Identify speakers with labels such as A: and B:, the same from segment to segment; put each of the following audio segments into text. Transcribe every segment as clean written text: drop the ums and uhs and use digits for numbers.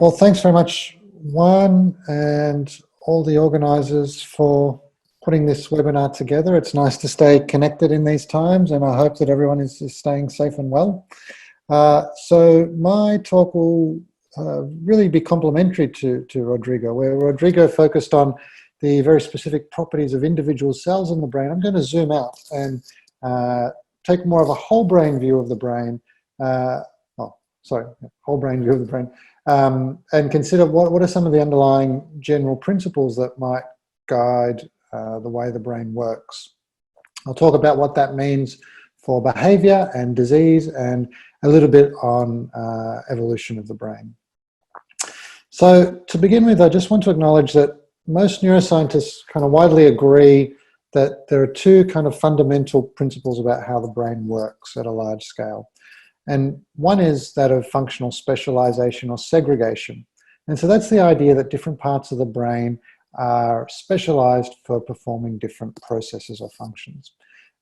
A: Well, thanks very much, Juan, and all the organisers for putting this webinar together. It's nice to stay connected in these times, and I hope that everyone is staying safe and well. So my talk will really be complementary to Rodrigo, where Rodrigo focused on the very specific properties of individual cells in the brain. I'm going to zoom out and take more of a whole brain view of the brain, whole brain view of the brain, and consider what are some of the underlying general principles that might guide the way the brain works. I'll talk about what that means for behavior and disease, and a little bit on evolution of the brain. So to begin with, I just want to acknowledge that most neuroscientists kind of widely agree that there are two kind of fundamental principles about how the brain works at a large scale. And one is that of functional specialization or segregation. And so that's the idea that different parts of the brain are specialized for performing different processes or functions.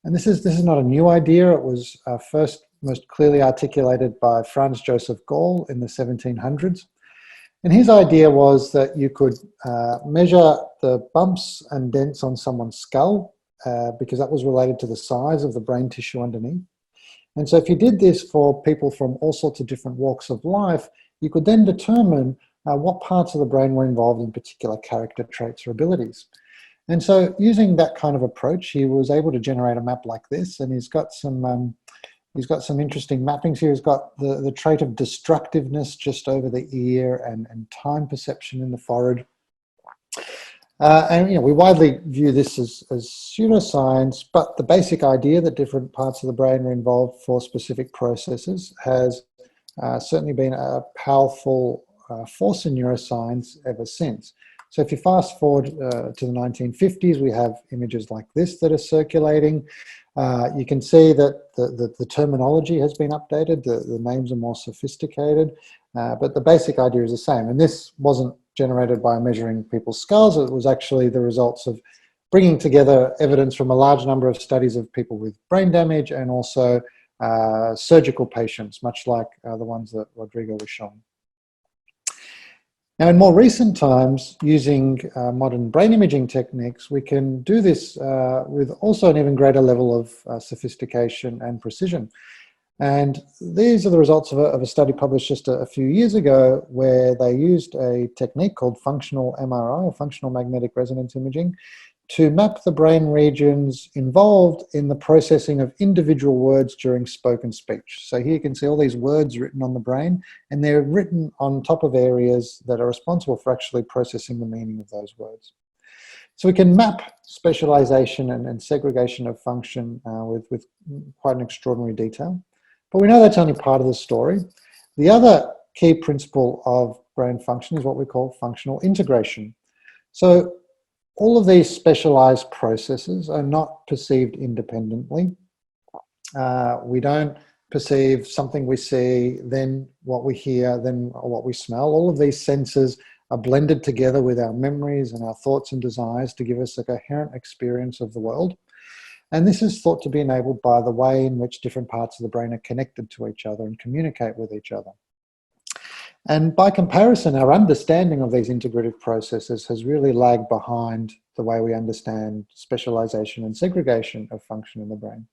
A: And this is not a new idea. It was first most clearly articulated by Franz Joseph Gall in the 1700s. And his idea was that you could measure the bumps and dents on someone's skull because that was related to the size of the brain tissue underneath. And so if you did this for people from all sorts of different walks of life, you could then determine what parts of the brain were involved in particular character traits or abilities. And so using that kind of approach, he was able to generate a map like this, and he's got some interesting mappings here. He's got the trait of destructiveness just over the ear and time perception in the forehead. And we widely view this as pseudoscience, but the basic idea that different parts of the brain are involved for specific processes has certainly been a powerful force in neuroscience ever since. So if you fast forward to the 1950s, we have images like this that are circulating. You can see that the terminology has been updated, the names are more sophisticated, but the basic idea is the same. And this wasn't generated by measuring people's skulls. It was actually the results of bringing together evidence from a large number of studies of people with brain damage and also surgical patients, much like the ones that Rodrigo was showing. Now, in more recent times, using modern brain imaging techniques, we can do this with also an even greater level of sophistication and precision. And these are the results of a study published just a few years ago, where they used a technique called functional MRI, or functional magnetic resonance imaging, to map the brain regions involved in the processing of individual words during spoken speech. So here you can see all these words written on the brain, and they're written on top of areas that are responsible for actually processing the meaning of those words. So we can map specialization and segregation of function with quite an extraordinary detail. But we know that's only part of the story. The other key principle of brain function is what we call functional integration. So all of these specialized processes are not perceived independently. We don't perceive something we see, then what we hear, then what we smell. All of these senses are blended together with our memories and our thoughts and desires to give us a coherent experience of the world. And this is thought to be enabled by the way in which different parts of the brain are connected to each other and communicate with each other. And by comparison, our understanding of these integrative processes has really lagged behind the way we understand specialization and segregation of function in the brain.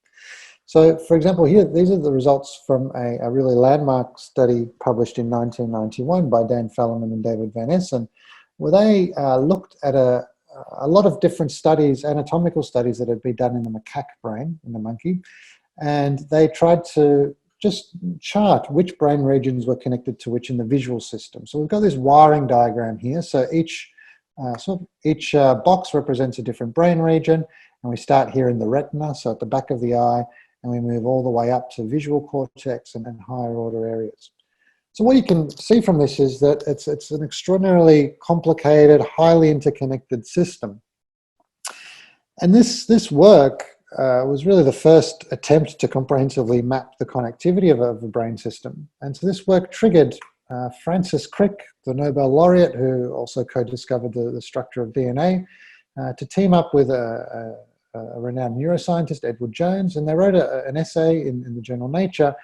A: So, for example, here, these are the results from a really landmark study published in 1991 by Dan Fallerman and David Van Essen, where they looked at a lot of different studies, anatomical studies that had been done in the macaque brain, in the monkey, and they tried to just chart which brain regions were connected to which in the visual system. So we've got this wiring diagram here. So each box represents a different brain region, and we start here in the retina, so at the back of the eye, and we move all the way up to visual cortex and higher order areas. So what you can see from this is that it's an extraordinarily complicated, highly interconnected system. And this work was really the first attempt to comprehensively map the connectivity of a brain system. And so this work triggered Francis Crick, the Nobel laureate, who also co-discovered the structure of DNA, to team up with a renowned neuroscientist, Edward Jones, and they wrote an essay in the journal Nature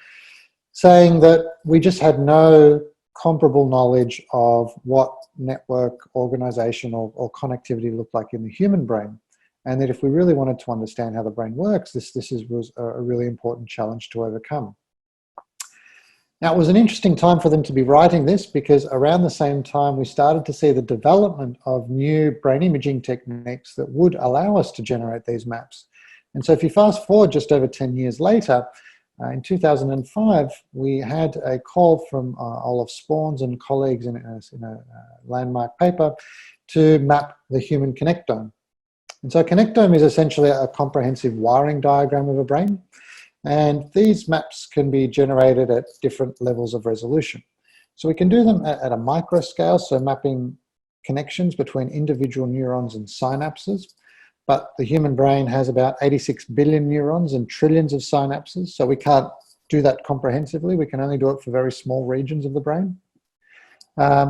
A: saying that we just had no comparable knowledge of what network organization or connectivity looked like in the human brain. And that if we really wanted to understand how the brain works, this was a really important challenge to overcome. Now, it was an interesting time for them to be writing this, because around the same time we started to see the development of new brain imaging techniques that would allow us to generate these maps. And so if you fast forward just over 10 years later, in 2005, we had a call from Olaf Sporns and colleagues in a landmark paper to map the human connectome. And so a connectome is essentially a comprehensive wiring diagram of a brain. And these maps can be generated at different levels of resolution. So we can do them at a micro scale, so mapping connections between individual neurons and synapses. But the human brain has about 86 billion neurons and trillions of synapses, so we can't do that comprehensively. We can only do it for very small regions of the brain.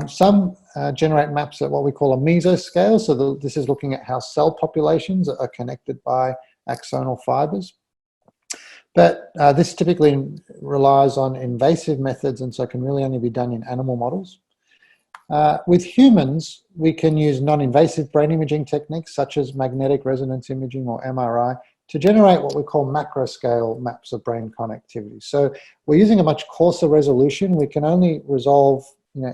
A: Some generate maps at what we call a mesoscale, so this is looking at how cell populations are connected by axonal fibers. But this typically relies on invasive methods, and so can really only be done in animal models. With humans, we can use non-invasive brain imaging techniques such as magnetic resonance imaging or MRI to generate what we call macro-scale maps of brain connectivity. So we're using a much coarser resolution. We can only resolve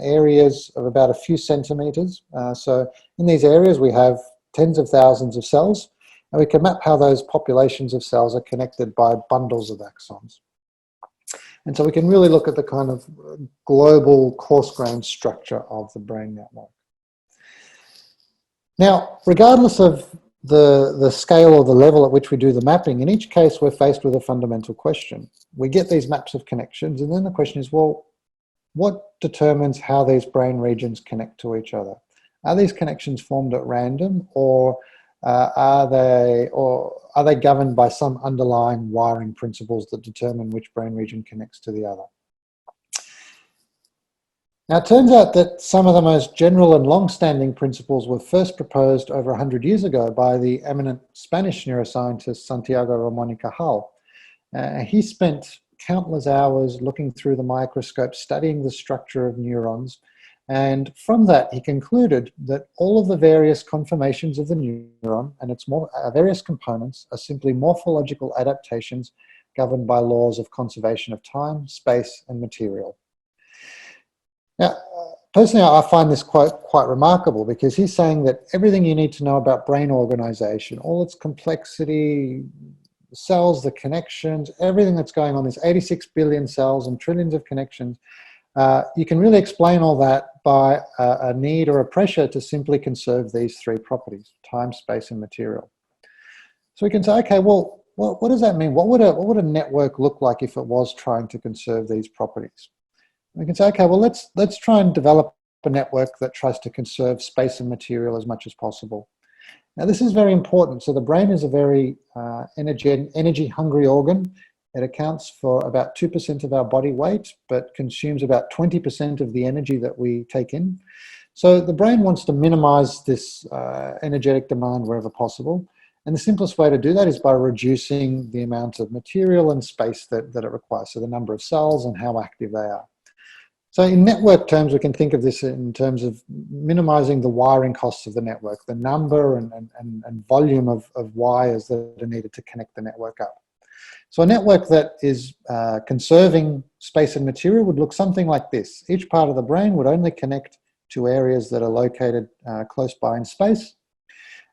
A: areas of about a few centimeters. So in these areas, we have tens of thousands of cells, and we can map how those populations of cells are connected by bundles of axons. And so we can really look at the kind of global coarse-grained structure of the brain network. Now, regardless of the scale or the level at which we do the mapping, in each case we're faced with a fundamental question. We get these maps of connections, and then the question is, well, what determines how these brain regions connect to each other? Are these connections formed at random, or are they governed by some underlying wiring principles that determine which brain region connects to the other? Now, it turns out that some of the most general and long-standing principles were first proposed over 100 years ago by the eminent Spanish neuroscientist Santiago Ramón y Cajal. He spent countless hours looking through the microscope, studying the structure of neurons, and from that he concluded that all of the various conformations of the neuron and its various components are simply morphological adaptations governed by laws of conservation of time, space, and material. Now, personally, I find this quote quite remarkable, because he's saying that everything you need to know about brain organization, all its complexity, the cells, the connections, everything that's going on, these 86 billion cells and trillions of connections, you can really explain all that by a need or a pressure to simply conserve these three properties: time, space, and material. So we can say, okay, well, what does that mean? What would a network look like if it was trying to conserve these properties? We can say, okay, well, let's try and develop a network that tries to conserve space and material as much as possible. Now, this is very important. So the brain is a very energy-hungry organ. It accounts for about 2% of our body weight, but consumes about 20% of the energy that we take in. So the brain wants to minimize this energetic demand wherever possible. And the simplest way to do that is by reducing the amount of material and space that it requires, so the number of cells and how active they are. So in network terms, we can think of this in terms of minimizing the wiring costs of the network, the number and volume of wires that are needed to connect the network up. So a network that is conserving space and material would look something like this. Each part of the brain would only connect to areas that are located close by in space.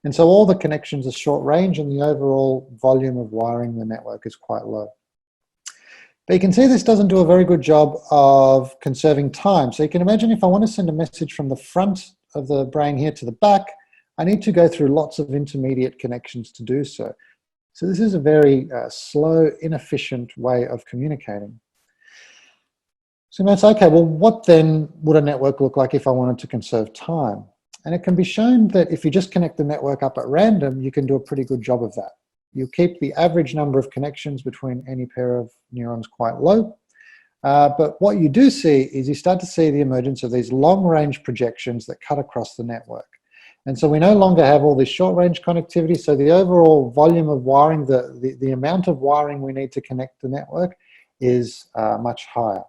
A: And so all the connections are short range, and the overall volume of wiring in the network is quite low. But you can see this doesn't do a very good job of conserving time. So you can imagine if I want to send a message from the front of the brain here to the back, I need to go through lots of intermediate connections to do so. So this is a very slow, inefficient way of communicating. So you might say, okay, well, what then would a network look like if I wanted to conserve time? And it can be shown that if you just connect the network up at random, you can do a pretty good job of that. You keep the average number of connections between any pair of neurons quite low. But what you do see is you start to see the emergence of these long-range projections that cut across the network. And so we no longer have all this short-range connectivity, so the overall volume of wiring, the amount of wiring we need to connect the network is much higher.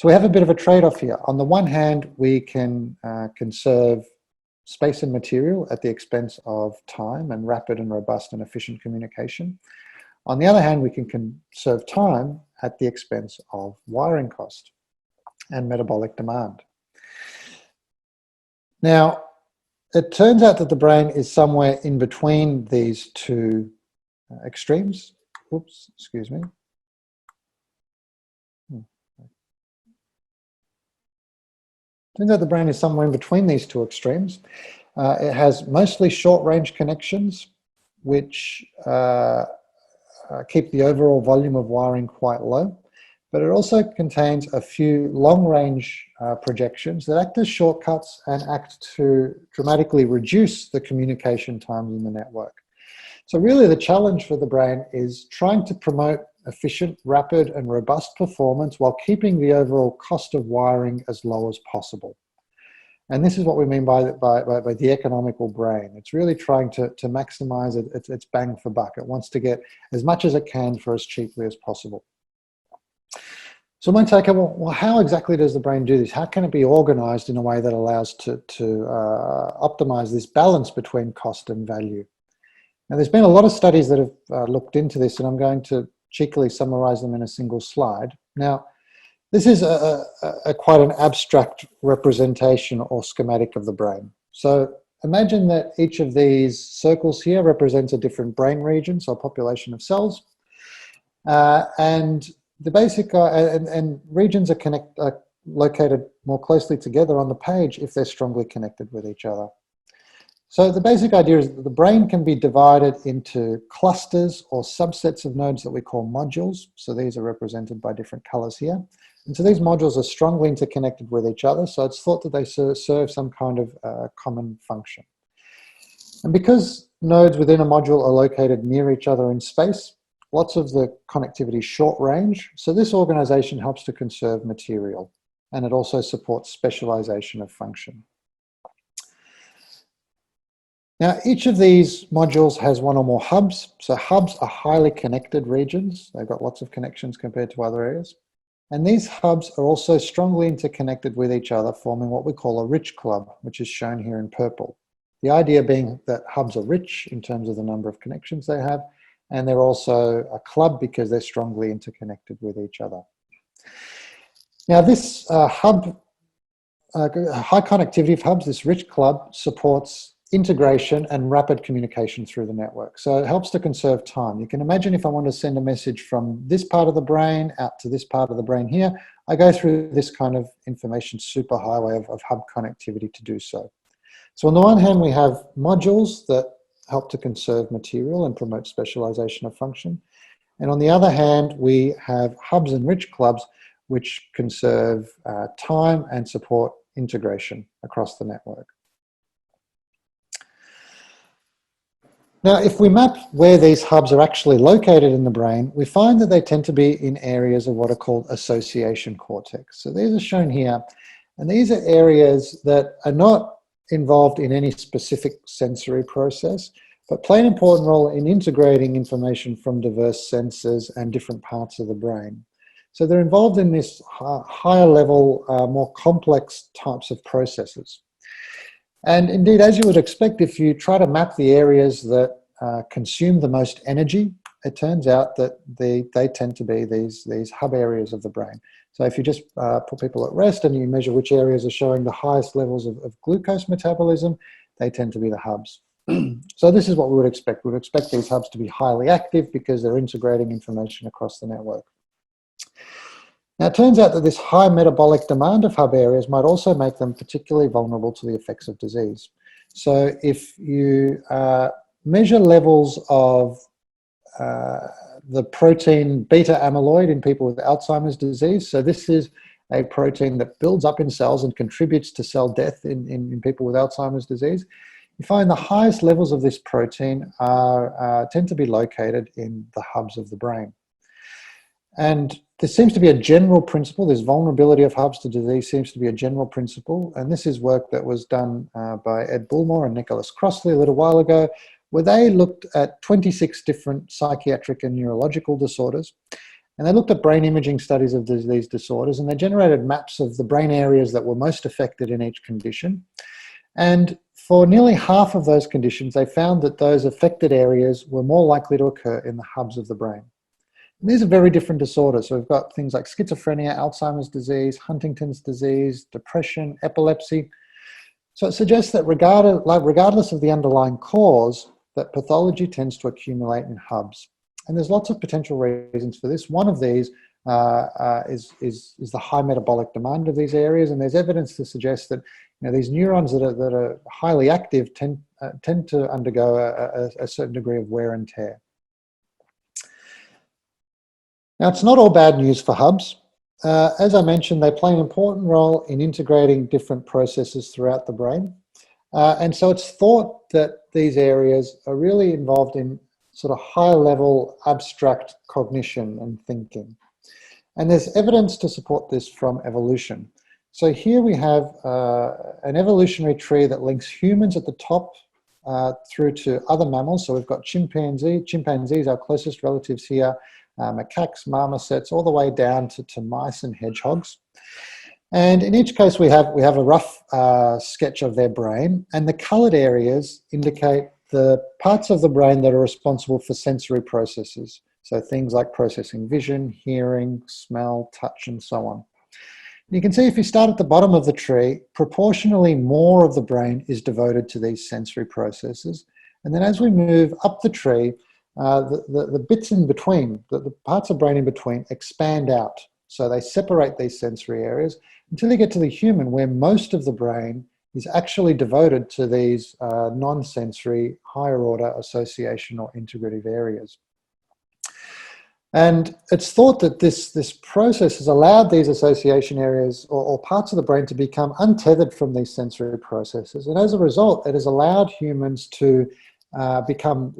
A: So we have a bit of a trade-off here. On the one hand, we can conserve space and material at the expense of time and rapid and robust and efficient communication. On the other hand, we can conserve time at the expense of wiring cost and metabolic demand. Now, it turns out that the brain is somewhere in between these two extremes. Oops, excuse me. Turns out the brain is somewhere in between these two extremes. It has mostly short-range connections, which keep the overall volume of wiring quite low, but it also contains a few long-range projections that act as shortcuts and act to dramatically reduce the communication times in the network. So really the challenge for the brain is trying to promote efficient, rapid and robust performance while keeping the overall cost of wiring as low as possible. And this is what we mean by the economical brain. It's really trying to maximize its bang for buck. It wants to get as much as it can for as cheaply as possible. So one take, well, how exactly does the brain do this? How can it be organized in a way that allows to optimize this balance between cost and value? Now, there's been a lot of studies that have looked into this, and I'm going to cheekily summarize them in a single slide. Now, this is quite an abstract representation or schematic of the brain. So imagine that each of these circles here represents a different brain region, so a population of cells. And the basic, and regions are located more closely together on the page if they're strongly connected with each other. So the basic idea is that the brain can be divided into clusters or subsets of nodes that we call modules. So these are represented by different colors here. And so these modules are strongly interconnected with each other. So it's thought that they serve some kind of common function. And because nodes within a module are located near each other in space, lots of the connectivity is short range. So this organization helps to conserve material. And it also supports specialization of function. Now, each of these modules has one or more hubs. So hubs are highly connected regions. They've got lots of connections compared to other areas. And these hubs are also strongly interconnected with each other, forming what we call a rich club, which is shown here in purple. The idea being that hubs are rich in terms of the number of connections they have, and they're also a club because they're strongly interconnected with each other. Now, this high connectivity of hubs, this rich club, supports integration and rapid communication through the network. So it helps to conserve time. You can imagine if I want to send a message from this part of the brain out to this part of the brain here, I go through this kind of information superhighway of hub connectivity to do so. So on the one hand, we have modules that help to conserve material and promote specialization of function. And on the other hand, we have hubs and rich clubs which conserve time and support integration across the network. Now, if we map where these hubs are actually located in the brain, we find that they tend to be in areas of what are called association cortex. So these are shown here, and these are areas that are not involved in any specific sensory process, but play an important role in integrating information from diverse senses and different parts of the brain. So they're involved in this higher level, more complex types of processes. And indeed, as you would expect, if you try to map the areas that consume the most energy, it turns out that they tend to be these hub areas of the brain. So if you just put people at rest and you measure which areas are showing the highest levels of glucose metabolism, they tend to be the hubs. So this is what we would expect. We would expect these hubs to be highly active because they're integrating information across the network. Now, it turns out that this high metabolic demand of hub areas might also make them particularly vulnerable to the effects of disease. So if you measure levels of the protein beta amyloid in people with Alzheimer's disease, so this is a protein that builds up in cells and contributes to cell death in people with Alzheimer's disease, you find the highest levels of this protein tend to be located in the hubs of the brain. And there seems to be a general principle, this vulnerability of hubs to disease seems to be a general principle, and this is work that was done by Ed Bullmore and Nicholas Crossley a little while ago, where they looked at 26 different psychiatric and neurological disorders, And they looked at brain imaging studies of these disorders, and they generated maps of the brain areas that were most affected in each condition. And for nearly half of those conditions, they found that those affected areas were more likely to occur in the hubs of the brain. And these are very different disorders. So we've got things like schizophrenia, Alzheimer's disease, Huntington's disease, depression, epilepsy. So it suggests that regardless of the underlying cause, that pathology tends to accumulate in hubs. And there's lots of potential reasons for this. One of these is the high metabolic demand of these areas, and there's evidence to suggest that these neurons that are highly active tend to undergo a certain degree of wear and tear. Now, it's not all bad news for hubs. As I mentioned, they play an important role in integrating different processes throughout the brain. And so it's thought that these areas are really involved in sort of high-level abstract cognition and thinking. And there's evidence to support this from evolution. So here we have an evolutionary tree that links humans at the top through to other mammals. So we've got chimpanzees, our closest relatives here, macaques, marmosets, all the way down to mice and hedgehogs. And in each case, we have a rough sketch of their brain, and the coloured areas indicate the parts of the brain that are responsible for sensory processes. So things like processing vision, hearing, smell, touch, and so on. You can see if you start at the bottom of the tree, proportionally more of the brain is devoted to these sensory processes. And then as we move up the tree, the bits in between, the parts of brain in between expand out. So they separate these sensory areas until you get to the human, where most of the brain is actually devoted to these non-sensory, higher order association or integrative areas. And it's thought that this process has allowed these association areas or parts of the brain to become untethered from these sensory processes. And as a result, it has allowed humans to become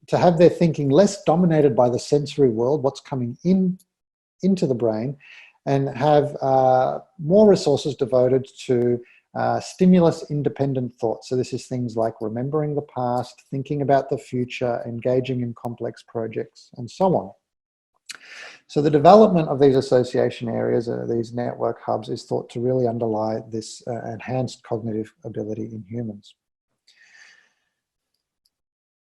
A: to have their thinking less dominated by the sensory world, what's coming into the brain, and have more resources devoted to stimulus-independent thought. So this is things like remembering the past, thinking about the future, engaging in complex projects, and so on. So the development of these association areas, these network hubs, is thought to really underlie this enhanced cognitive ability in humans.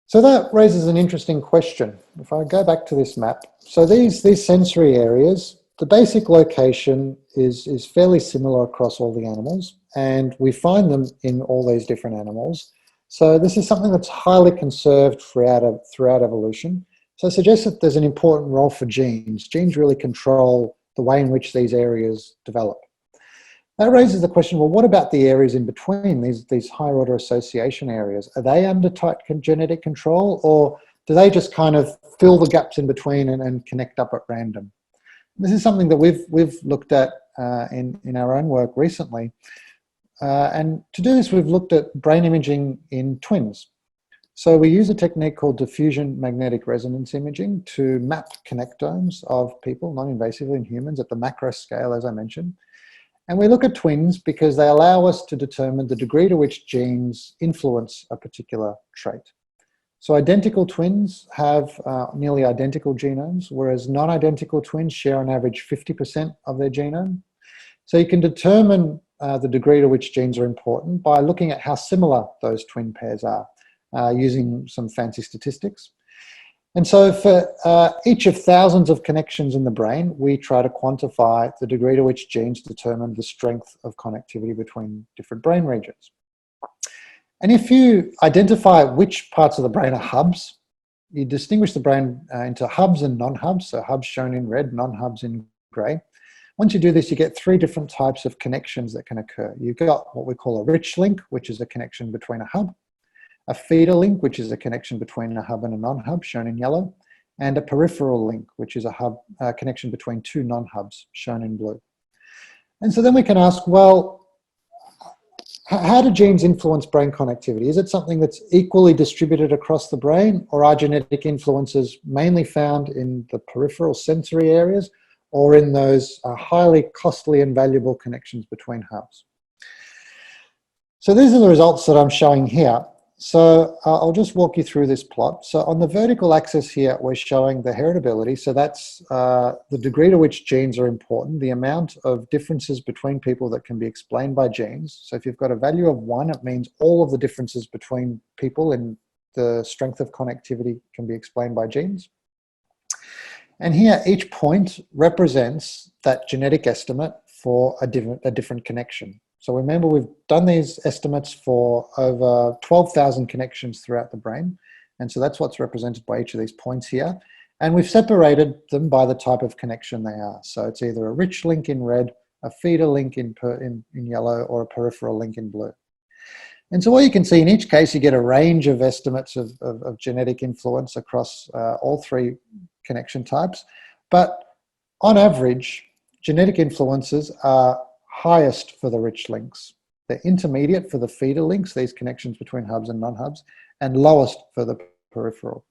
A: So that raises an interesting question. If I go back to this map, so these sensory areas, the basic location is fairly similar across all the animals, and we find them in all these different animals. So this is something that's highly conserved throughout evolution. So it suggests that there's an important role for genes. Genes really control the way in which these areas develop. That raises the question, well, what about the areas in between, these higher order association areas? Are they under tight genetic control, or do they just kind of fill the gaps in between and connect up at random? This is something that we've looked at in our own work recently. And to do this, we've looked at brain imaging in twins. So we use a technique called diffusion magnetic resonance imaging to map connectomes of people, non-invasively in humans, at the macro scale, as I mentioned. And we look at twins because they allow us to determine the degree to which genes influence a particular trait. So identical twins have nearly identical genomes, whereas non-identical twins share on average 50% of their genome. So you can determine the degree to which genes are important by looking at how similar those twin pairs are, using some fancy statistics. And so for each of thousands of connections in the brain, we try to quantify the degree to which genes determine the strength of connectivity between different brain regions. And if you identify which parts of the brain are hubs, you distinguish the brain into hubs and non-hubs, so hubs shown in red, non-hubs in grey. Once you do this, you get three different types of connections that can occur. You've got what we call a rich link, which is a connection between a hub, a feeder link, which is a connection between a hub and a non-hub, shown in yellow, and a peripheral link, which is a connection between two non-hubs, shown in blue. And so then we can ask, well, how do genes influence brain connectivity? Is it something that's equally distributed across the brain, or are genetic influences mainly found in the peripheral sensory areas, or in those highly costly and valuable connections between hubs? So these are the results that I'm showing here. So I'll just walk you through this plot. So on the vertical axis here, we're showing the heritability. So that's the degree to which genes are important, the amount of differences between people that can be explained by genes. So if you've got a value of 1, it means all of the differences between people in the strength of connectivity can be explained by genes. And here, each point represents that genetic estimate for a different connection. So remember, we've done these estimates for over 12,000 connections throughout the brain. And so that's what's represented by each of these points here. And we've separated them by the type of connection they are. So it's either a rich link in red, a feeder link in yellow, or a peripheral link in blue. And so what you can see in each case, you get a range of estimates of genetic influence across all 3 connection types. But on average, genetic influences are highest for the rich links. They're intermediate for the feeder links, these connections between hubs and non-hubs, and lowest for the peripheral.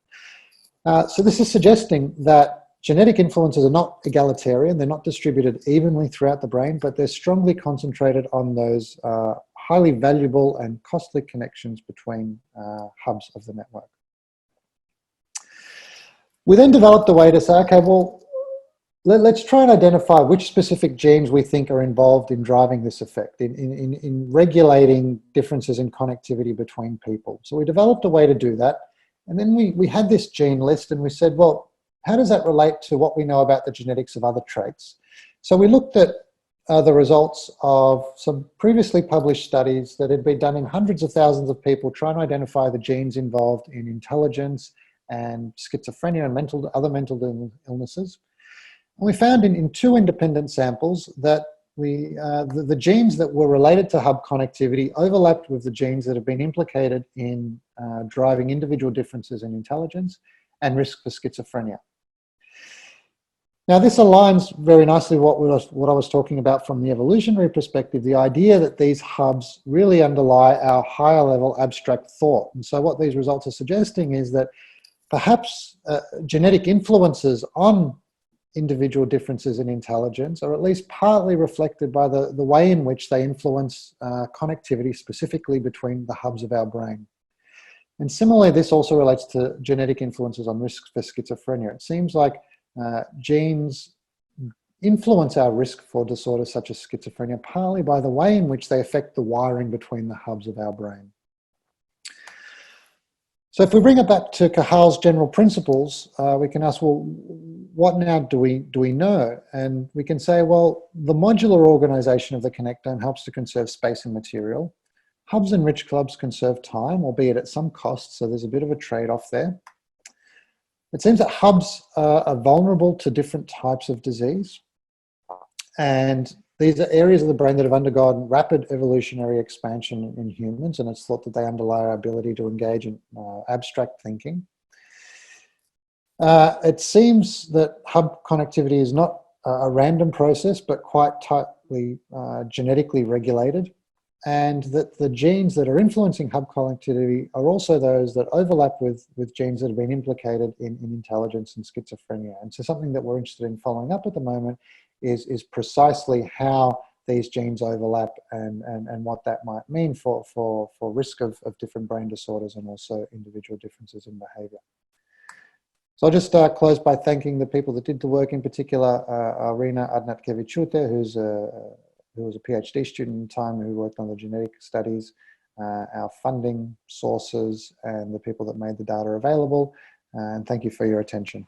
A: So this is suggesting that genetic influences are not egalitarian, they're not distributed evenly throughout the brain, but they're strongly concentrated on those highly valuable and costly connections between hubs of the network. We then developed a way to say, okay, well, let's try and identify which specific genes we think are involved in driving this effect, in regulating differences in connectivity between people. So we developed a way to do that. And then we had this gene list and we said, well, how does that relate to what we know about the genetics of other traits? So we looked at the results of some previously published studies that had been done in hundreds of thousands of people trying to identify the genes involved in intelligence and schizophrenia and other mental illnesses. And we found in 2 independent samples that the genes that were related to hub connectivity overlapped with the genes that have been implicated in driving individual differences in intelligence and risk for schizophrenia. Now, this aligns very nicely with what I was talking about from the evolutionary perspective, the idea that these hubs really underlie our higher level abstract thought. And so what these results are suggesting is that perhaps genetic influences on individual differences in intelligence are at least partly reflected by the way in which they influence connectivity specifically between the hubs of our brain. And similarly, this also relates to genetic influences on risk for schizophrenia. It seems like genes influence our risk for disorders such as schizophrenia partly by the way in which they affect the wiring between the hubs of our brain. So if we bring it back to Cahal's general principles, we can ask, well, what now do we know? And we can say, well, the modular organization of the connectome helps to conserve space and material. Hubs and rich clubs conserve time, albeit at some cost, so there's a bit of a trade-off there. It seems that hubs are vulnerable to different types of disease. And these are areas of the brain that have undergone rapid evolutionary expansion in humans, and it's thought that they underlie our ability to engage in abstract thinking. It seems that hub connectivity is not a random process, but quite tightly genetically regulated, and that the genes that are influencing hub connectivity are also those that overlap with genes that have been implicated in intelligence and schizophrenia. And so something that we're interested in following up at the moment is precisely how these genes overlap and what that might mean for risk of different brain disorders and also individual differences in behavior. So I'll just close by thanking the people that did the work, in particular Arina Adnatkevichute, who was a PhD student at the time who worked on the genetic studies, our funding sources, and the people that made the data available. And thank you for your attention.